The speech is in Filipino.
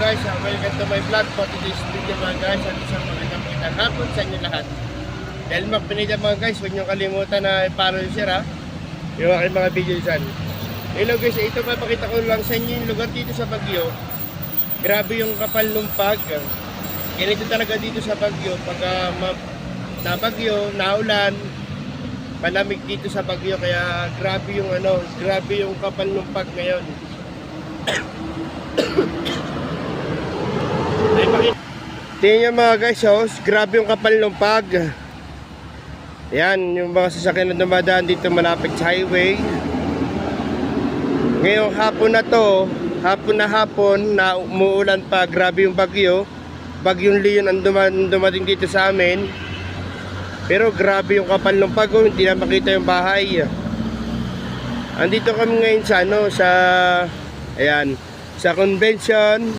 guys, welcome to my vlog for today's video mga guys. At isang magandang hapon sa inyo lahat. Dahil magpinita mga guys, huwag nyo kalimutan na i-follow share ha, yung aking mga video dyan. Hello guys, ito papakita ko lang sa inyo yung lugar dito sa Baguio. Grabe yung kapal ng pag. Ganito talaga dito sa Baguio. Pagka na Baguio, naulan, malamig dito sa Baguio. Kaya grabe yung grabe yung kapal ng pag ngayon. Tingnan nyo mga guys, grabe yung kapal ng pag. Yan, yung mga sasakyan na dumadaan dito malapit sa highway. Ngayong hapon na to, hapon na umuulan pa, grabe yung bagyo. Bagyong Leon ang dumating dito sa amin. Pero grabe yung kapal ng pag, hindi na makita yung bahay. Andito kami ngayon sa sa convention.